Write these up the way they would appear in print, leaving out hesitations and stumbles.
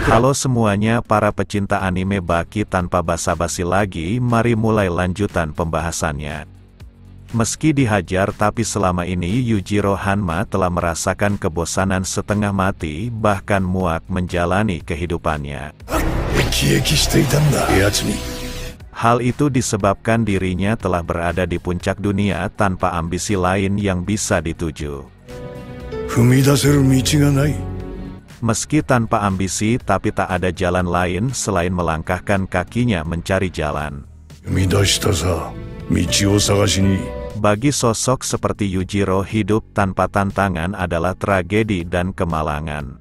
Halo semuanya para pecinta anime Baki, tanpa basa-basi lagi, mari mulai lanjutan pembahasannya. Meski dihajar tapi selama ini Yujiro Hanma telah merasakan kebosanan setengah mati, bahkan muak menjalani kehidupannya. Hal itu disebabkan dirinya telah berada di puncak dunia tanpa ambisi lain yang bisa dituju. Meski tanpa ambisi, tapi tak ada jalan lain selain melangkahkan kakinya mencari jalan. Bagi sosok seperti Yujiro, hidup tanpa tantangan adalah tragedi dan kemalangan.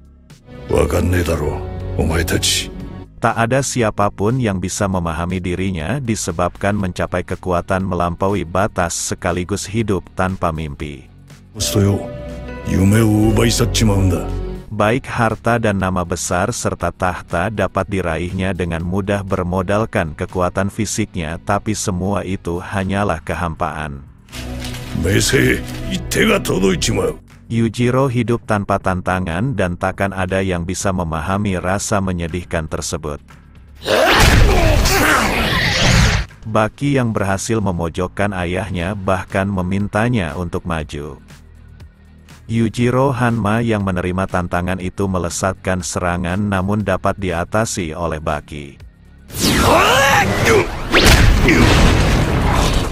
Tak ada siapapun yang bisa memahami dirinya disebabkan mencapai kekuatan melampaui batas sekaligus hidup tanpa mimpi. Baik harta dan nama besar serta tahta dapat diraihnya dengan mudah bermodalkan kekuatan fisiknya, tapi semua itu hanyalah kehampaan. Yujiro hidup tanpa tantangan dan takkan ada yang bisa memahami rasa menyedihkan tersebut. Baki yang berhasil memojokkan ayahnya bahkan memintanya untuk maju. Yujiro Hanma yang menerima tantangan itu melesatkan serangan namun dapat diatasi oleh Baki.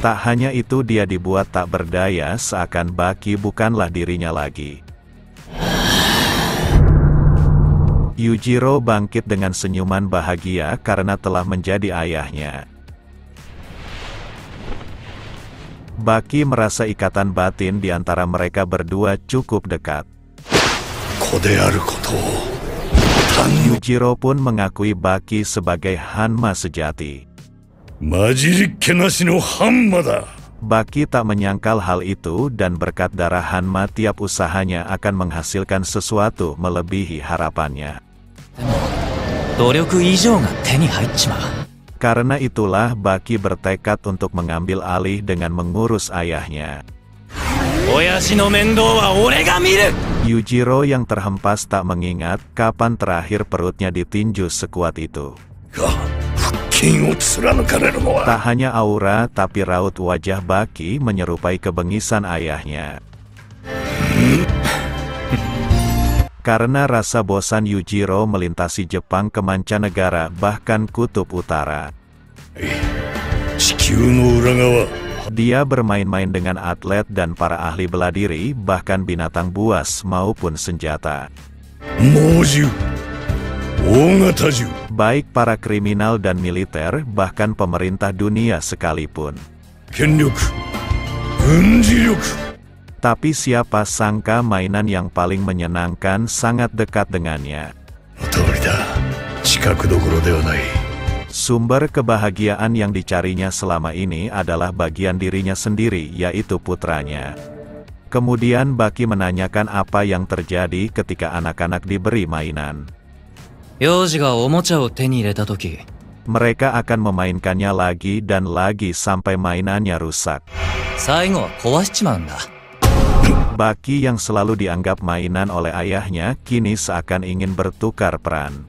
Tak hanya itu, dia dibuat tak berdaya seakan Baki bukanlah dirinya lagi. Yujiro bangkit dengan senyuman bahagia karena telah menjadi ayahnya. Baki merasa ikatan batin di antara mereka berdua cukup dekat. Yujiro pun mengakui Baki sebagai Hanma sejati. Baki tak menyangkal hal itu dan berkat darah Hanma tiap usahanya akan menghasilkan sesuatu melebihi harapannya. Karena itulah Baki bertekad untuk mengambil alih dengan mengurus ayahnya. Yujiro yang terhempas tak mengingat kapan terakhir perutnya ditinju sekuat itu. Tak hanya aura tapi raut wajah Baki menyerupai kebengisan ayahnya. Karena rasa bosan, Yujiro melintasi Jepang ke mancanegara, bahkan kutub utara. Dia bermain-main dengan atlet dan para ahli bela diri, bahkan binatang buas maupun senjata. Baik para kriminal dan militer, bahkan pemerintah dunia sekalipun. Tapi siapa sangka mainan yang paling menyenangkan sangat dekat dengannya. Sumber kebahagiaan yang dicarinya selama ini adalah bagian dirinya sendiri, yaitu putranya. Kemudian Baki menanyakan apa yang terjadi ketika anak-anak diberi mainan. Mereka akan memainkannya lagi dan lagi sampai mainannya rusak. Baki yang selalu dianggap mainan oleh ayahnya, kini seakan ingin bertukar peran.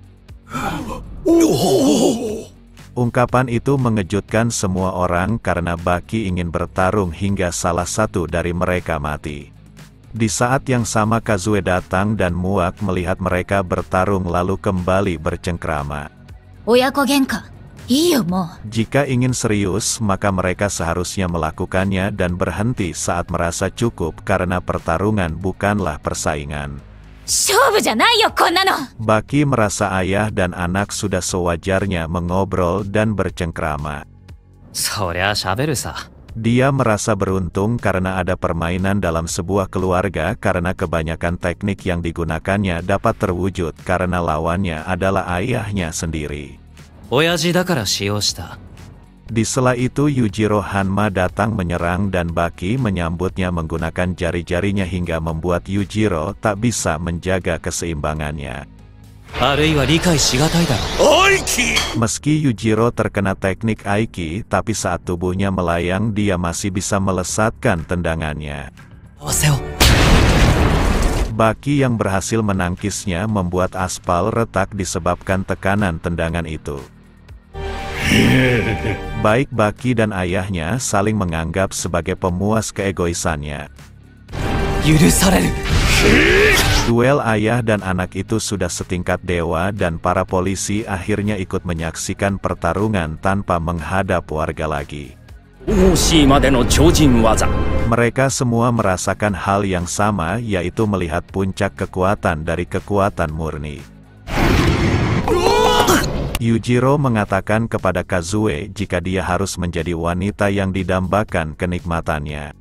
Ungkapan itu mengejutkan semua orang karena Baki ingin bertarung hingga salah satu dari mereka mati. Di saat yang sama Kazue datang dan muak melihat mereka bertarung lalu kembali bercengkrama. Jika ingin serius, maka mereka seharusnya melakukannya dan berhenti saat merasa cukup karena pertarungan bukanlah persaingan. Baki merasa ayah dan anak sudah sewajarnya mengobrol dan bercengkrama. Dia merasa beruntung karena ada permainan dalam sebuah keluarga karena kebanyakan teknik yang digunakannya dapat terwujud karena lawannya adalah ayahnya sendiri. Di sela itu Yujiro Hanma datang menyerang dan Baki menyambutnya menggunakan jari-jarinya hingga membuat Yujiro tak bisa menjaga keseimbangannya. Meski Yujiro terkena teknik Aiki, tapi saat tubuhnya melayang dia masih bisa melesatkan tendangannya. Baki yang berhasil menangkisnya membuat aspal retak disebabkan tekanan tendangan itu. Baik Baki dan ayahnya saling menganggap sebagai pemuas keegoisannya. Duel ayah dan anak itu sudah setingkat dewa dan para polisi akhirnya ikut menyaksikan pertarungan tanpa menghadap warga lagi. Mereka semua merasakan hal yang sama, yaitu melihat puncak kekuatan dari kekuatan murni. Yujiro mengatakan kepada Kazue jika dia harus menjadi wanita yang didambakan kenikmatannya.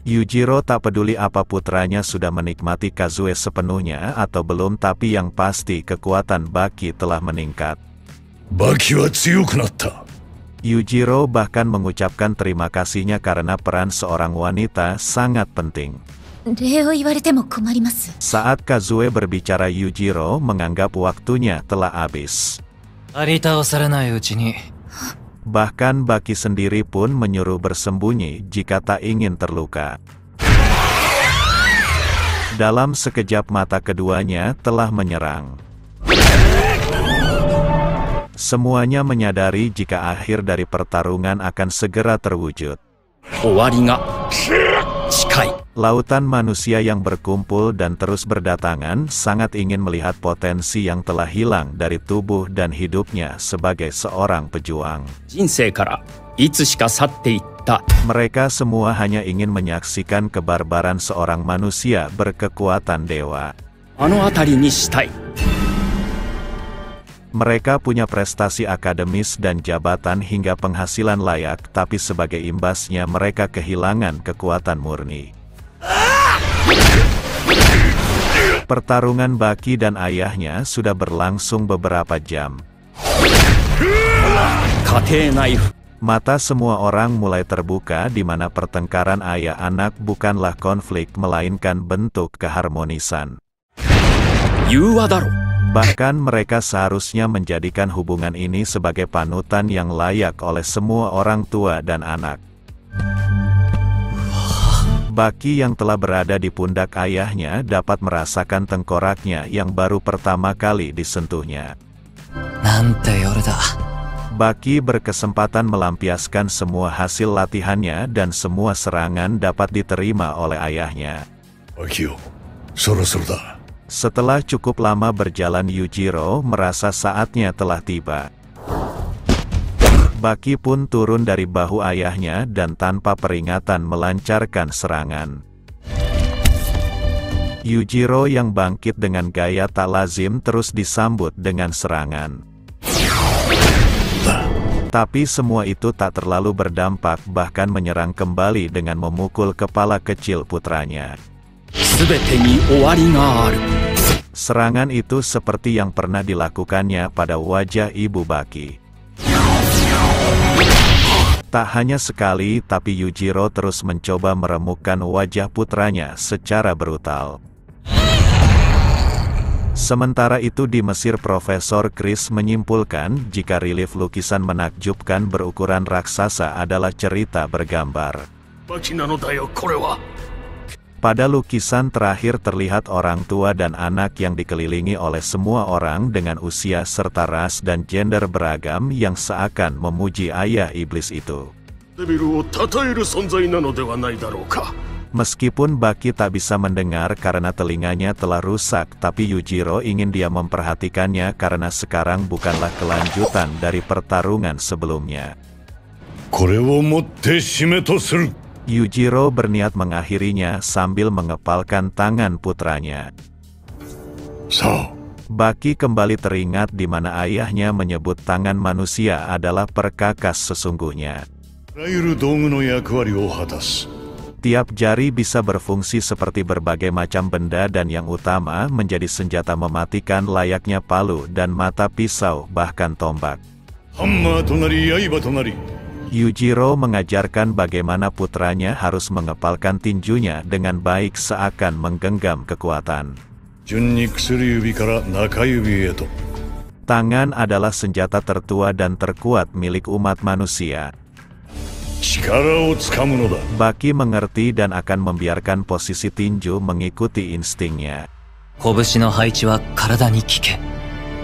Yujiro tak peduli apa putranya sudah menikmati Kazue sepenuhnya atau belum, tapi yang pasti kekuatan Baki telah meningkat. Yujiro bahkan mengucapkan terima kasihnya karena peran seorang wanita sangat penting. Saat Kazue berbicara, Yujiro menganggap waktunya telah habis. Bahkan Baki sendiri pun menyuruh bersembunyi jika tak ingin terluka. Dalam sekejap mata keduanya telah menyerang. Semuanya menyadari jika akhir dari pertarungan akan segera terwujud. Lautan manusia yang berkumpul dan terus berdatangan sangat ingin melihat potensi yang telah hilang dari tubuh dan hidupnya sebagai seorang pejuang. Mereka semua hanya ingin menyaksikan kebarbaran seorang manusia berkekuatan dewa. Mereka punya prestasi akademis dan jabatan hingga penghasilan layak, tapi sebagai imbasnya mereka kehilangan kekuatan murni. Pertarungan Baki dan ayahnya sudah berlangsung beberapa jam. Mata semua orang mulai terbuka di mana pertengkaran ayah anak bukanlah konflik melainkan bentuk keharmonisan. Bahkan mereka seharusnya menjadikan hubungan ini sebagai panutan yang layak oleh semua orang tua dan anak. Baki yang telah berada di pundak ayahnya dapat merasakan tengkoraknya yang baru pertama kali disentuhnya. Baki berkesempatan melampiaskan semua hasil latihannya dan semua serangan dapat diterima oleh ayahnya. Setelah cukup lama berjalan, Yujiro merasa saatnya telah tiba. Baki pun turun dari bahu ayahnya dan tanpa peringatan melancarkan serangan. Yujiro yang bangkit dengan gaya tak lazim terus disambut dengan serangan. Tapi semua itu tak terlalu berdampak, bahkan menyerang kembali dengan memukul kepala kecil putranya. Serangan itu seperti yang pernah dilakukannya pada wajah ibu Baki. Tak hanya sekali, tapi Yujiro terus mencoba meremukkan wajah putranya secara brutal. Sementara itu di Mesir, Profesor Chris menyimpulkan jika relief lukisan menakjubkan berukuran raksasa adalah cerita bergambar. Pada lukisan terakhir terlihat orang tua dan anak yang dikelilingi oleh semua orang dengan usia serta ras dan gender beragam yang seakan memuji ayah iblis itu. Meskipun Baki tak bisa mendengar karena telinganya telah rusak, tapi Yujiro ingin dia memperhatikannya karena sekarang bukanlah kelanjutan dari pertarungan sebelumnya. Yujiro berniat mengakhirinya sambil mengepalkan tangan putranya. Baki kembali teringat di mana ayahnya menyebut tangan manusia adalah perkakas sesungguhnya. Tiap jari bisa berfungsi seperti berbagai macam benda dan yang utama menjadi senjata mematikan layaknya palu dan mata pisau bahkan tombak. Yujiro mengajarkan bagaimana putranya harus mengepalkan tinjunya dengan baik seakan menggenggam kekuatan. Tangan adalah senjata tertua dan terkuat milik umat manusia. Baki mengerti dan akan membiarkan posisi tinju mengikuti instingnya.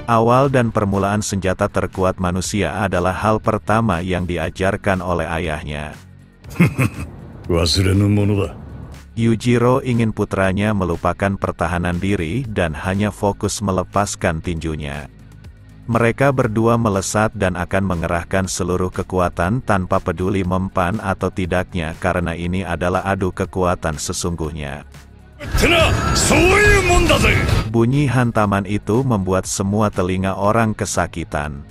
Awal dan permulaan senjata terkuat manusia adalah hal pertama yang diajarkan oleh ayahnya. Yujiro ingin putranya melupakan pertahanan diri dan hanya fokus melepaskan tinjunya. Mereka berdua melesat dan akan mengerahkan seluruh kekuatan tanpa peduli mempan atau tidaknya karena ini adalah adu kekuatan sesungguhnya. Bunyi hantaman itu membuat semua telinga orang kesakitan.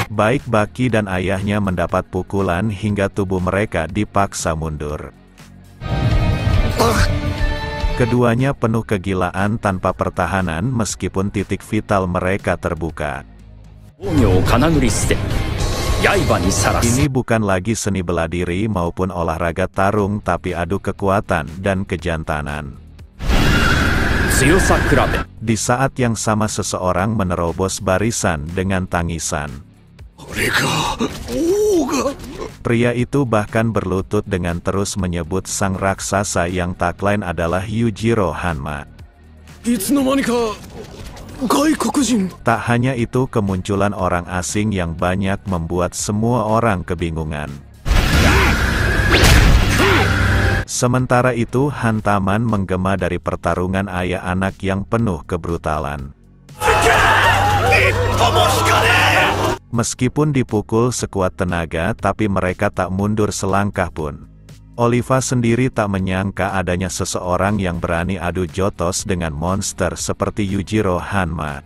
Baik Baki dan ayahnya mendapat pukulan hingga tubuh mereka dipaksa mundur. Keduanya penuh kegilaan tanpa pertahanan meskipun titik vital mereka terbuka. Ini bukan lagi seni bela diri maupun olahraga tarung tapi adu kekuatan dan kejantanan. Di saat yang sama seseorang menerobos barisan dengan tangisan. Pria itu bahkan berlutut dengan terus menyebut sang raksasa yang tak lain adalah Yujiro Hanma. Tak hanya itu, kemunculan orang asing yang banyak membuat semua orang kebingungan. Sementara itu, hantaman menggema dari pertarungan ayah anak yang penuh kebrutalan. Meskipun dipukul sekuat tenaga, tapi mereka tak mundur selangkah pun. Oliva sendiri tak menyangka adanya seseorang yang berani adu jotos dengan monster seperti Yujiro Hanma.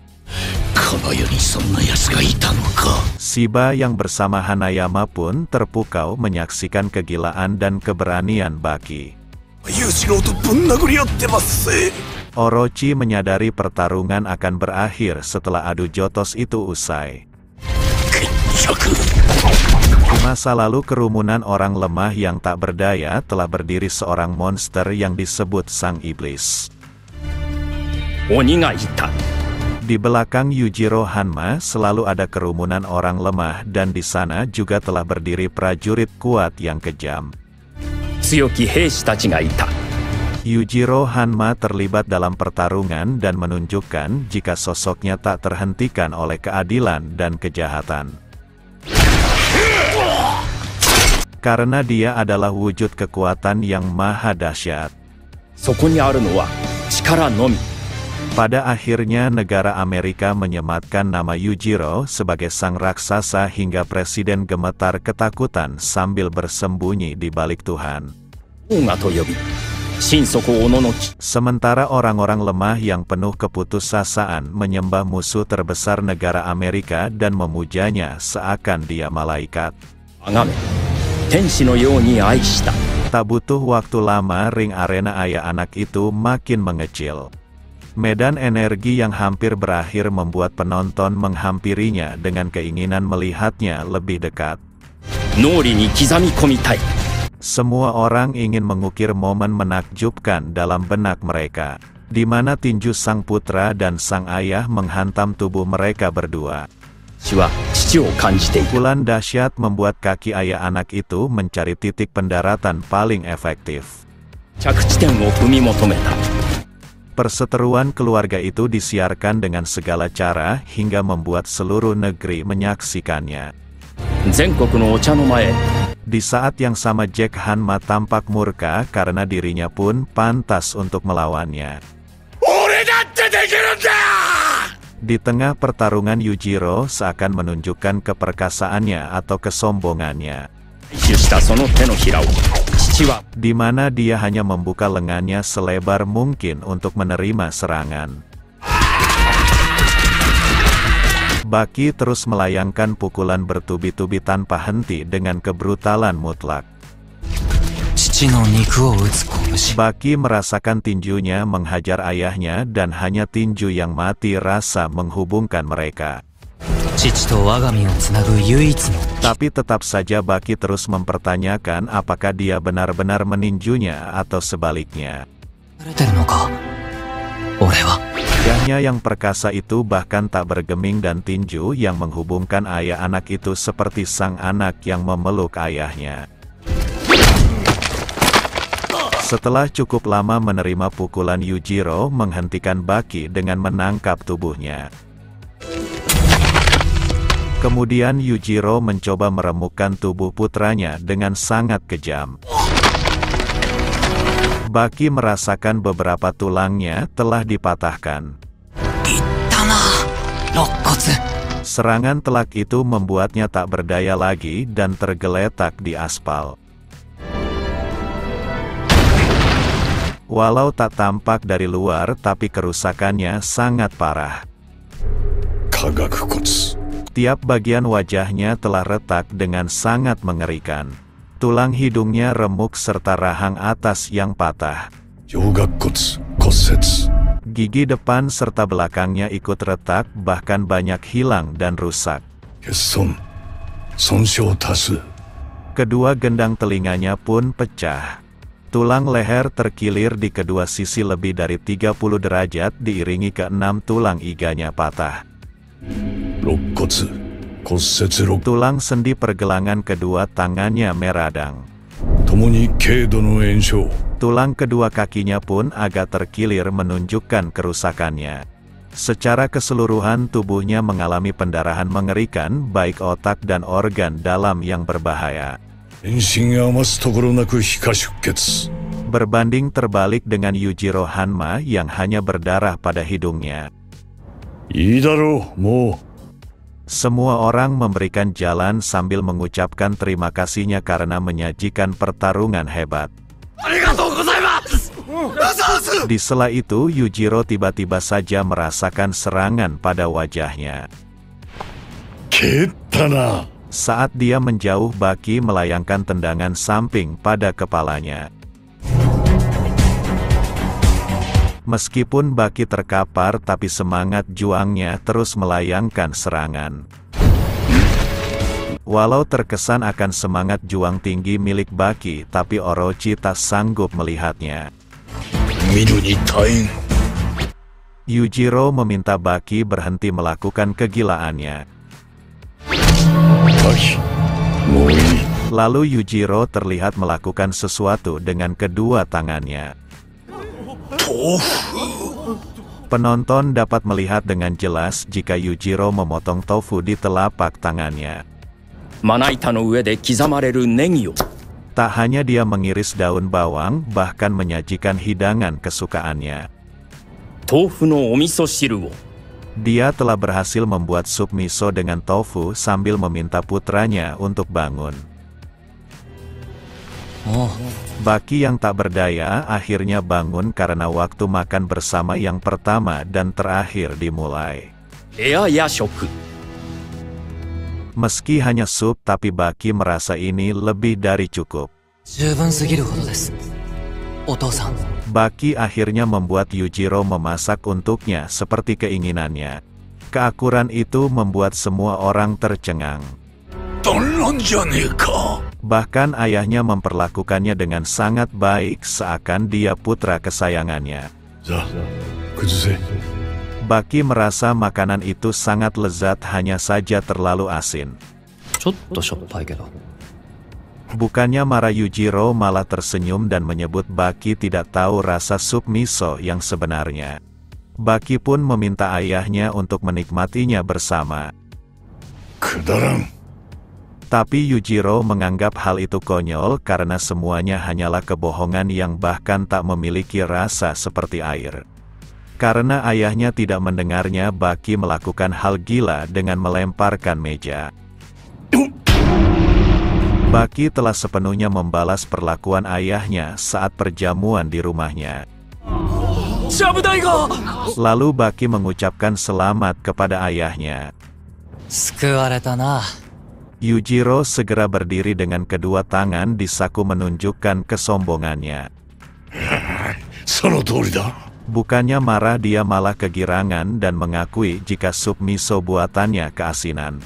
Shiba yang bersama Hanayama pun terpukau menyaksikan kegilaan dan keberanian Baki. Orochi menyadari pertarungan akan berakhir setelah adu jotos itu usai. Di masa lalu kerumunan orang lemah yang tak berdaya telah berdiri seorang monster yang disebut Sang Iblis. Di belakang Yujiro Hanma selalu ada kerumunan orang lemah dan di sana juga telah berdiri prajurit kuat yang kejam. Yujiro Hanma terlibat dalam pertarungan dan menunjukkan jika sosoknya tak terhentikan oleh keadilan dan kejahatan. Karena dia adalah wujud kekuatan yang maha dahsyat. Pada akhirnya negara Amerika menyematkan nama Yujiro sebagai sang raksasa hingga presiden gemetar ketakutan sambil bersembunyi di balik Tuhan. Sementara orang-orang lemah yang penuh keputusasaan menyembah musuh terbesar negara Amerika dan memujanya seakan dia malaikat. Tak butuh waktu lama ring arena ayah anak itu makin mengecil. Medan energi yang hampir berakhir membuat penonton menghampirinya dengan keinginan melihatnya lebih dekat. Semua orang ingin mengukir momen menakjubkan dalam benak mereka, di mana tinju sang putra dan sang ayah menghantam tubuh mereka berdua. Pukulan dahsyat membuat kaki ayah anak itu mencari titik pendaratan paling efektif. Perseteruan keluarga itu disiarkan dengan segala cara hingga membuat seluruh negeri menyaksikannya. Di saat yang sama Jack Hanma tampak murka karena dirinya pun pantas untuk melawannya. Di tengah pertarungan Yujiro seakan menunjukkan keperkasaannya atau kesombongannya. Di mana dia hanya membuka lengannya selebar mungkin untuk menerima serangan. Baki terus melayangkan pukulan bertubi-tubi tanpa henti dengan kebrutalan mutlak. Baki merasakan tinjunya menghajar ayahnya dan hanya tinju yang mati rasa menghubungkan mereka. Tapi tetap saja Baki terus mempertanyakan apakah dia benar-benar meninjunya atau sebaliknya. Wajahnya yang perkasa itu bahkan tak bergeming dan tinju yang menghubungkan ayah anak itu seperti sang anak yang memeluk ayahnya. Setelah cukup lama menerima pukulan, Yujiro menghentikan Baki dengan menangkap tubuhnya. Kemudian Yujiro mencoba meremukkan tubuh putranya dengan sangat kejam. Baki merasakan beberapa tulangnya telah dipatahkan. Serangan telak itu membuatnya tak berdaya lagi dan tergeletak di aspal. Walau tak tampak dari luar, tapi kerusakannya sangat parah. Tiap bagian wajahnya telah retak dengan sangat mengerikan. Tulang hidungnya remuk serta rahang atas yang patah. Gigi depan serta belakangnya ikut retak, bahkan banyak hilang dan rusak. Kedua gendang telinganya pun pecah. Tulang leher terkilir di kedua sisi lebih dari 30 derajat diiringi ke-6 tulang iganya patah. Tulang sendi pergelangan kedua tangannya meradang. Tulang kedua kakinya pun agak terkilir menunjukkan kerusakannya. Secara keseluruhan tubuhnya mengalami pendarahan mengerikan, baik otak dan organ dalam yang berbahaya. Berbanding terbalik dengan Yujiro Hanma yang hanya berdarah pada hidungnya. Semua orang memberikan jalan sambil mengucapkan terima kasihnya karena menyajikan pertarungan hebat. Di sela itu Yujiro tiba-tiba saja merasakan serangan pada wajahnya. Saat dia menjauh, Baki melayangkan tendangan samping pada kepalanya. Meskipun Baki terkapar, tapi semangat juangnya terus melayangkan serangan. Walau terkesan akan semangat juang tinggi milik Baki, tapi Orochi tak sanggup melihatnya. Yujiro meminta Baki berhenti melakukan kegilaannya. Lalu Yujiro terlihat melakukan sesuatu dengan kedua tangannya. Penonton dapat melihat dengan jelas jika Yujiro memotong tofu di telapak tangannya. Tak hanya dia mengiris daun bawang, bahkan menyajikan hidangan kesukaannya. Dia telah berhasil membuat sup miso dengan tofu sambil meminta putranya untuk bangun. Baki yang tak berdaya akhirnya bangun karena waktu makan bersama yang pertama dan terakhir dimulai. Meski hanya sup, tapi Baki merasa ini lebih dari cukup. Baki akhirnya membuat Yujiro memasak untuknya seperti keinginannya. Keakuran itu membuat semua orang tercengang. Bahkan ayahnya memperlakukannya dengan sangat baik, seakan dia putra kesayangannya. Baki merasa makanan itu sangat lezat, hanya saja terlalu asin. Bukannya marah, Yujiro malah tersenyum dan menyebut Baki tidak tahu rasa sup miso yang sebenarnya. Baki pun meminta ayahnya untuk menikmatinya bersama. Tapi Yujiro menganggap hal itu konyol karena semuanya hanyalah kebohongan yang bahkan tak memiliki rasa seperti air. Karena ayahnya tidak mendengarnya, Baki melakukan hal gila dengan melemparkan meja. Baki telah sepenuhnya membalas perlakuan ayahnya saat perjamuan di rumahnya. Lalu Baki mengucapkan selamat kepada ayahnya. Yujiro segera berdiri dengan kedua tangan di saku menunjukkan kesombongannya. Bukannya marah, dia malah kegirangan dan mengakui jika sup miso buatannya keasinan.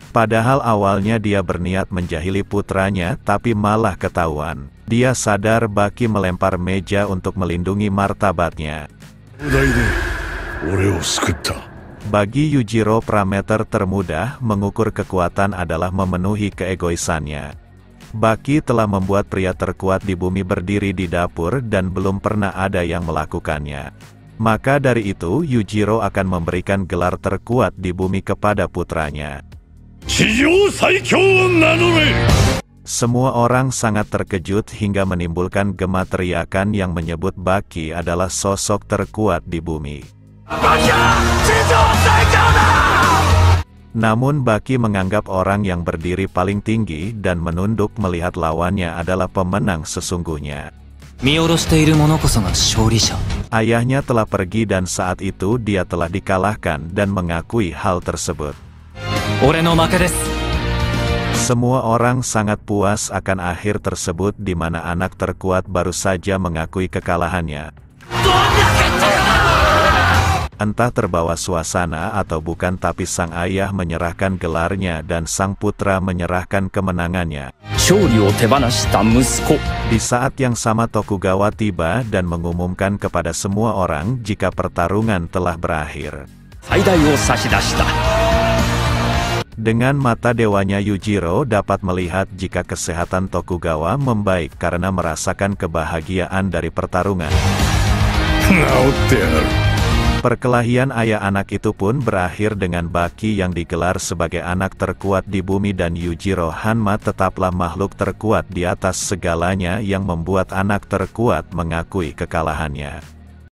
Padahal awalnya dia berniat menjahili putranya, tapi malah ketahuan. Dia sadar Baki melempar meja untuk melindungi martabatnya. Bagi Yujiro, parameter termudah mengukur kekuatan adalah memenuhi keegoisannya. Baki telah membuat pria terkuat di bumi berdiri di dapur dan belum pernah ada yang melakukannya. Maka dari itu, Yujiro akan memberikan gelar terkuat di bumi kepada putranya. Semua orang sangat terkejut hingga menimbulkan gema teriakan yang menyebut Baki adalah sosok terkuat di bumi. Namun Baki menganggap orang yang berdiri paling tinggi dan menunduk melihat lawannya adalah pemenang sesungguhnya. Ayahnya telah pergi dan saat itu dia telah dikalahkan dan mengakui hal tersebut. Semua orang sangat puas akan akhir tersebut di mana anak terkuat baru saja mengakui kekalahannya. Entah terbawa suasana atau bukan, tapi sang ayah menyerahkan gelarnya dan sang putra menyerahkan kemenangannya. Di saat yang sama Tokugawa tiba dan mengumumkan kepada semua orang jika pertarungan telah berakhir. Dengan mata dewanya, Yujiro dapat melihat jika kesehatan Tokugawa membaik karena merasakan kebahagiaan dari pertarungan. Perkelahian ayah anak itu pun berakhir dengan Baki yang digelar sebagai anak terkuat di bumi dan Yujiro Hanma tetaplah makhluk terkuat di atas segalanya yang membuat anak terkuat mengakui kekalahannya.